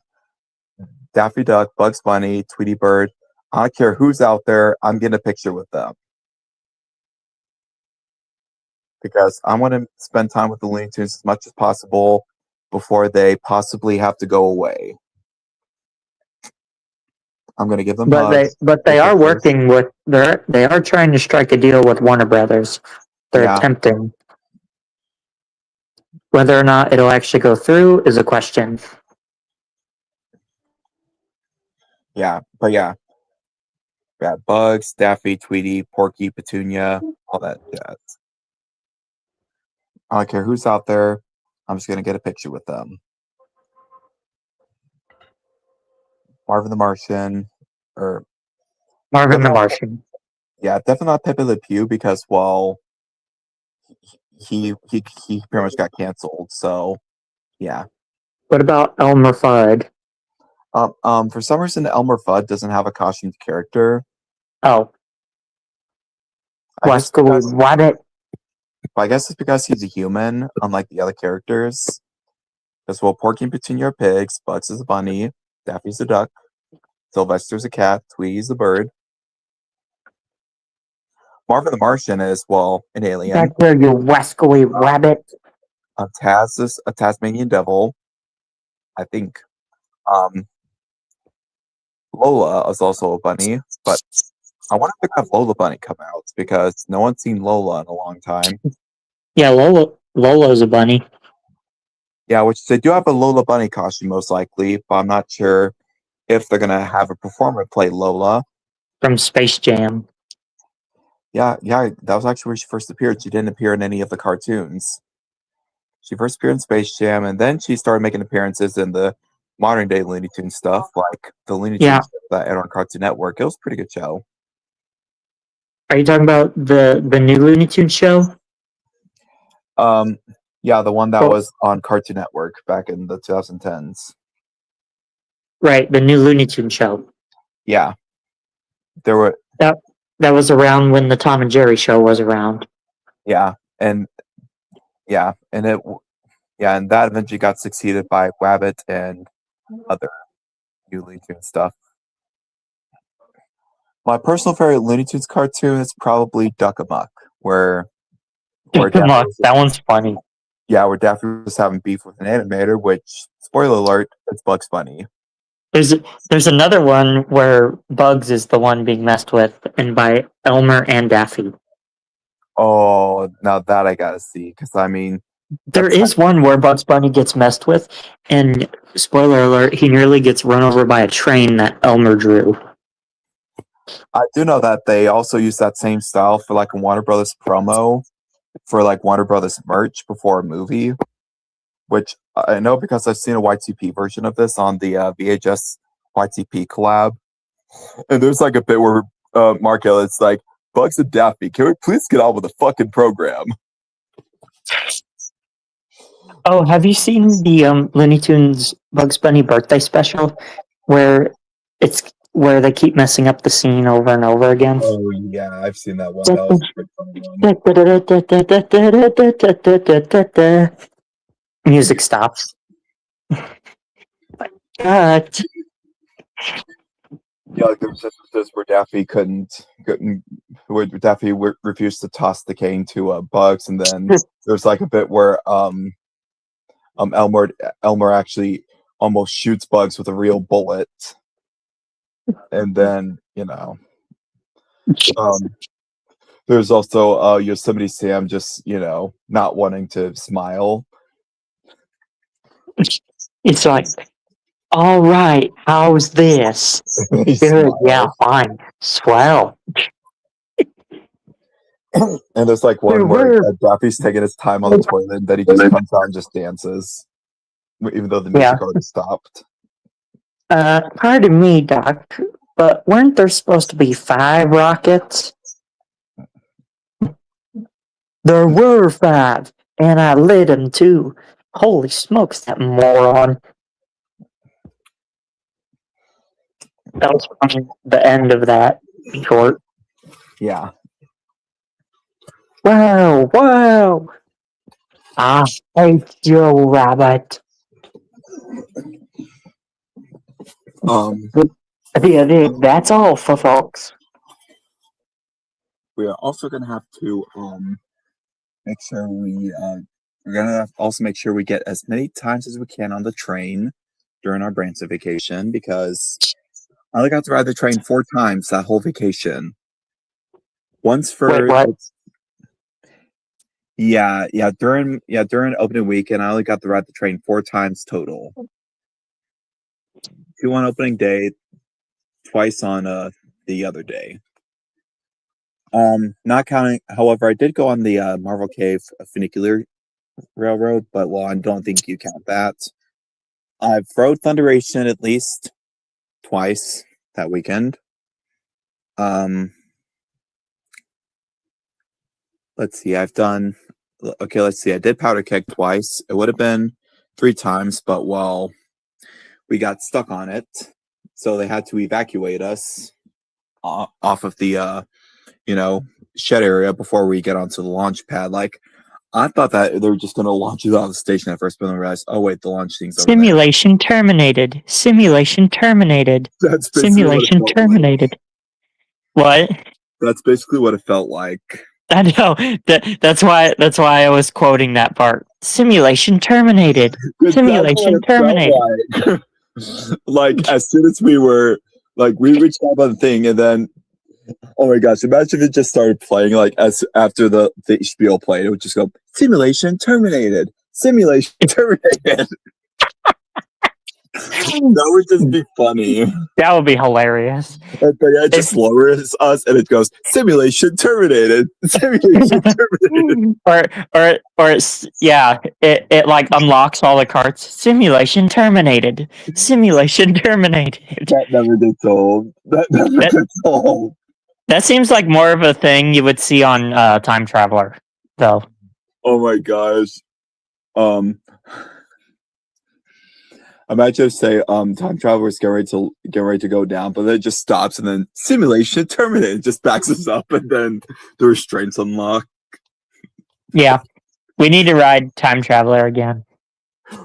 Daffy Duck, Bugs Bunny, Tweety Bird. I don't care who's out there. I'm getting a picture with them. Because I want to spend time with the Looney Tunes as much as possible before they possibly have to go away. I'm going to give them hugs. But they are working with they are trying to strike a deal with Warner Brothers. They're attempting. Whether or not it'll actually go through is a question. Yeah, but yeah. Yeah, Bugs, Daffy, Tweety, Porky, Petunia, all that jazz. I don't care who's out there. I'm just going to get a picture with them. Marvin the Martian, or Marvin the Martian. Yeah, definitely not Pepe Le Pew because, well, he pretty much got canceled. So, yeah. What about Elmer Fudd? For some reason, Elmer Fudd doesn't have a costumed character. Oh, Rabbit. I guess it's because he's a human, unlike the other characters. Because, well, Porky and Petunia are pigs, Bugs is a bunny, Daffy's a duck, Sylvester's a cat, Tweety's a bird. Marvin the Martian is, well, an alien. Back there, you wascally rabbit. Taz is a Tasmanian devil, I think. Lola is also a bunny, but I wonder if they have Lola Bunny come out because no one's seen Lola in a long time. Yeah, Lola's a bunny. Yeah, which they do have a Lola Bunny costume most likely, but I'm not sure if they're gonna have a performer play Lola from Space Jam. Yeah, that was actually where she first appeared. She didn't appear in any of the cartoons. She first appeared in Space Jam, and then she started making appearances in the modern day Looney Tunes stuff, like the Looney Tunes Yeah. show that aired on Cartoon Network. It was a pretty good show. Are you talking about the new Looney Tunes show? Yeah, the one that Well- was on Cartoon Network back in the 2010s. Right, the new Looney Tunes show. Yeah, there were. That was around when the Tom and Jerry show was around. Yeah, and that eventually got succeeded by Wabbit and other new Looney Tunes stuff. My personal favorite Looney Tunes cartoon is probably Duck Amuck, where Come on, that one's funny. where Daffy was having beef with an animator, which, spoiler alert, it's Bugs Bunny. There's another one where Bugs is the one being messed with, and by Elmer and Daffy. Oh, now that I gotta see, because I mean, There that's is one where Bugs Bunny gets messed with, and spoiler alert, he nearly gets run over by a train that Elmer drew. I do know that they also use that same style for like a Warner Brothers promo for like Warner Brothers merch before a movie, which I know because I've seen a Y2P version of this on the VHS Y2P collab. And there's like a bit where Mark Elliot's like, Bugs and Daffy, can we please get on with the fucking program? Oh, have you seen the Looney Tunes Bugs Bunny birthday special where they keep messing up the scene over and over again? Oh yeah, I've seen that one. That was a pretty funny one. Music stops. Cut. Yeah, like there was instances where Daffy where Daffy refused to toss the cane to Bugs, and then there's like a bit where Elmer actually almost shoots Bugs with a real bullet, and then there's also Yosemite Sam just not wanting to smile. It's like, all right, how's this? He Good, yeah, smiles. fine, swell. And there's like one where Daffy's taking his time on the toilet, and then he just comes out and just dances, even though the music already stopped. Pardon me, Doc, but weren't there supposed to be 5 rockets? There were 5, and I lit them too. Holy smokes, that moron. That was funny, the end of that short. Yeah. Wow. I hate you, rabbit. Yeah, that's all for folks. We are also gonna have to make sure we're gonna also make sure we get as many times as we can on the train during our Branson vacation, because I only got to ride the train 4 times that whole vacation. Once for Wait, what? during opening weekend, I only got to ride the train 4 times total. 2 on opening day, twice on the other day. Not counting. However, I did go on the Marvel Cave funicular railroad, but I don't think you count that. I've rode Thunderation at least twice that weekend. Let's see. Let's see. I did Powder Keg twice. It would have been 3 times, but we got stuck on it, so they had to evacuate us off of the shed area before we get onto the launch pad. Like, I thought that they were just going to launch it out of the station at first, but then I realized, oh wait, the launch thing's over there. Simulation terminated. Simulation terminated. That's Simulation terminated. What? That's basically what it felt like. I know. That's why I was quoting that part. Simulation terminated. Simulation terminated. Like, as soon as we reached out on the thing, and then, oh my gosh, imagine if it just started playing, like, after the spiel played, it would just go, simulation terminated. Simulation terminated. That would just be funny. That would be hilarious. And it just lowers us, and it goes simulation terminated. Simulation terminated. or it's it like unlocks all the carts. Simulation terminated. Simulation terminated. That never gets old. That never gets old. That seems like more of a thing you would see on Time Traveler, though. Oh my gosh. Imagine if say time travelers get ready to go down, but then it just stops and then simulation terminated, just backs us up, and then the restraints unlock. Yeah, we need to ride Time Traveler again.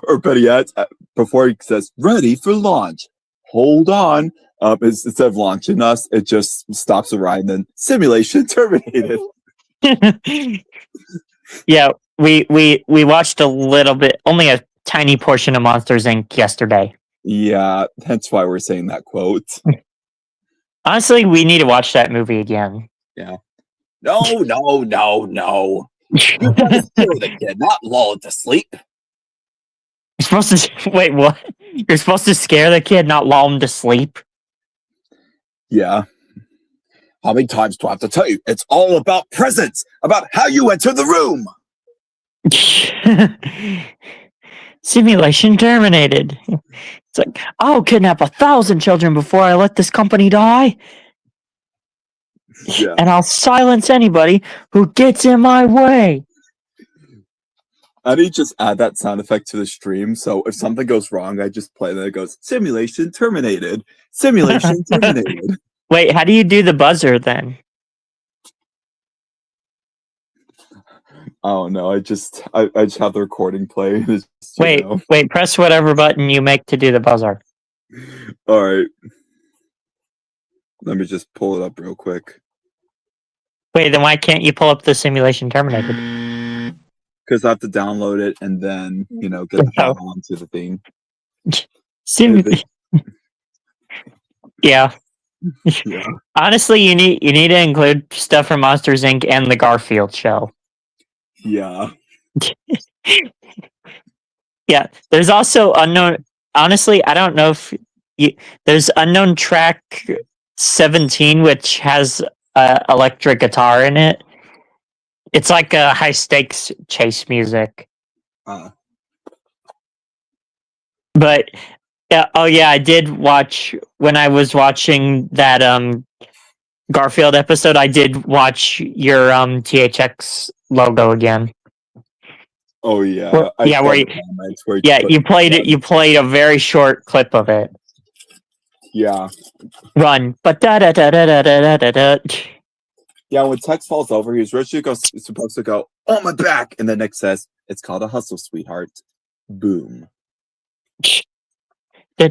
Or better yet, before he says ready for launch, hold on. Instead of launching us, it just stops the ride and then simulation terminated. Yeah, we watched a little bit, only a tiny portion of Monsters Inc. yesterday. Yeah, that's why we're saying that quote. Honestly, we need to watch that movie again. Yeah. No. You gotta scare the kid, not lull it to sleep. You're supposed to wait. What? You're supposed to scare the kid, not lull him to sleep. Yeah. How many times do I have to tell you? It's all about presence, about how you enter the room. Simulation terminated. It's like, I'll kidnap 1,000 children before I let this company die. Yeah. And I'll silence anybody who gets in my way. I need to just add that sound effect to the stream, so if something goes wrong, I just play that. It goes, simulation terminated. Simulation terminated. Wait, how do you do the buzzer then? Oh no, I just have the recording play. Just, wait, press whatever button you make to do the buzzer. Alright. Let me just pull it up real quick. Wait, then why can't you pull up the simulation terminated? Because I have to download it and then, get the file onto the thing. Yeah. Yeah. Honestly, you need to include stuff from Monsters Inc. and the Garfield show. Yeah. Yeah. There's also unknown. Honestly, I don't know if there's Unknown Track 17, which has electric guitar in it. It's like a high stakes chase music. But I did watch when I was watching that Garfield episode. I did watch your THX logo again. Oh yeah, you played it. You played a very short clip of it. Yeah. Run, but da da da da da da da da. Yeah, when Tex falls over, he's supposed to go on my back, and then Nick says, "It's called a hustle, sweetheart." Boom. Yeah,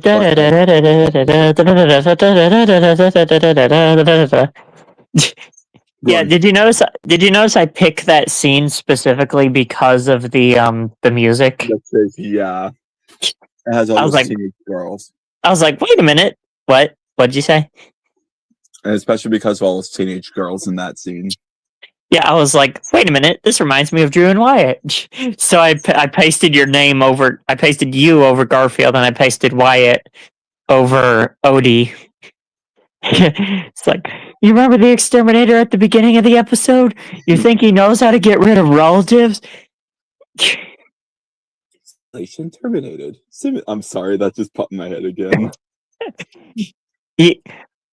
did you notice I picked that scene specifically because of the music? Yeah. It has all those teenage girls. I was like, wait a minute. What'd you say? And especially because of all those teenage girls in that scene. Yeah, I was like, wait a minute, this reminds me of Drew and Wyatt. So I pasted your name over, I pasted you over Garfield, and I pasted Wyatt over Odie. It's like, you remember the exterminator at the beginning of the episode? You think he knows how to get rid of relatives? Simulation terminated. I'm sorry, that just popped in my head again.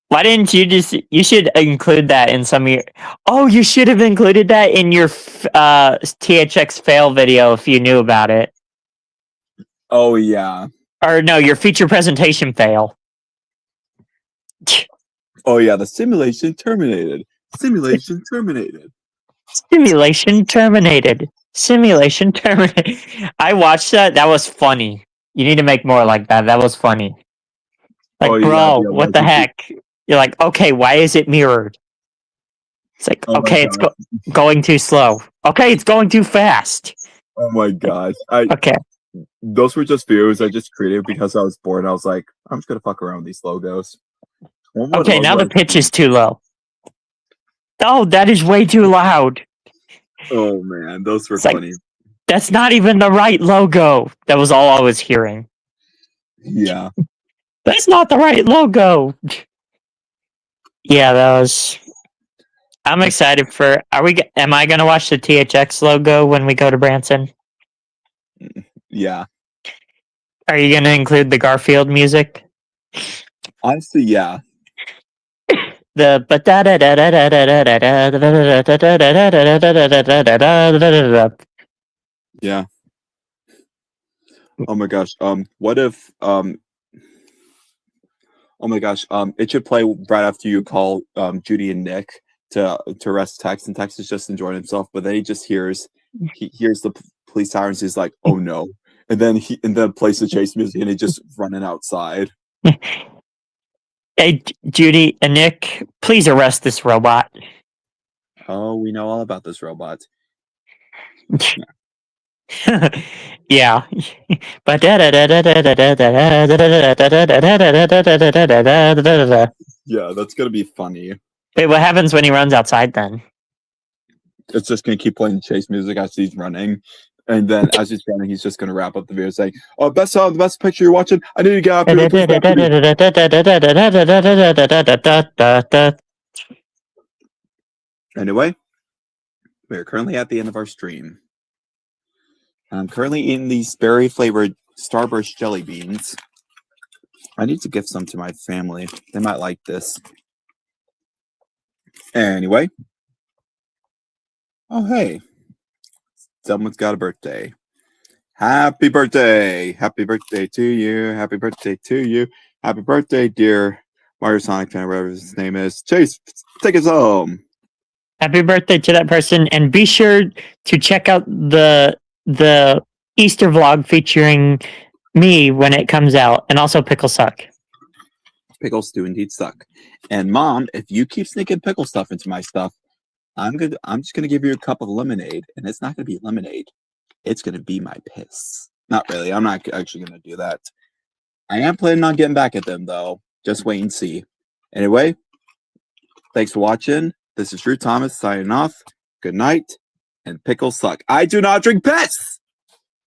Why didn't you should include that in some of your... Oh, you should have included that in your THX fail video if you knew about it. Oh, yeah. Or no, your feature presentation fail. Oh, yeah, the simulation terminated. Simulation terminated. Simulation terminated. Simulation terminated. I watched that. That was funny. You need to make more like that. That was funny. Like, bro, what the heck? You're like, okay, why is it mirrored? It's like, okay, it's going too slow. Okay, it's going too fast. Oh my gosh. Okay. Those were just videos I just created because I was bored. I was like, I'm just going to fuck around with these logos. Okay, now the pitch is too low. Oh, that is way too loud. Oh man, those were funny. That's not even the right logo. That was all I was hearing. Yeah. That's not the right logo. Yeah, that was. I'm excited for. Am I gonna watch the THX logo when we go to Branson? Yeah. Are you gonna include the Garfield music? Honestly, yeah. The Yeah. Oh my gosh. What if oh my gosh, it should play right after you call Judy and Nick to arrest Tex, and Tex is just enjoying himself, but then he hears the police sirens, he's like, oh no. And then plays the chase music and he's just running outside. Hey, Judy and Nick, please arrest this robot. Oh, we know all about this robot. Yeah. But Yeah, that's gonna be funny. wait, what happens when he runs outside then? It's just gonna keep playing chase music as he's running. And then as he's running, he's just gonna wrap up the video saying, oh, the best picture you're watching, I need to get after it. Please get after it." Anyway, we are currently at the end of our stream. I'm currently eating these berry flavored Starburst jelly beans. I need to give some to my family. They might like this. Anyway. Oh, hey. Someone's got a birthday. Happy birthday. Happy birthday to you. Happy birthday to you. Happy birthday, dear Mario Sonic fan, whatever his name is. Chase, take us home. Happy birthday to that person, and be sure to check out the Easter vlog featuring me when it comes out, and also Pickle Suck. Pickles do indeed suck. And Mom, if you keep sneaking pickle stuff into my stuff, I'm just gonna give you a cup of lemonade, and it's not gonna be lemonade. It's gonna be my piss. Not really. I'm not actually gonna do that. I am planning on getting back at them though. Just wait and see. Anyway, thanks for watching. This is Drew Thomas signing off. Good night, and pickles suck. I do not drink piss!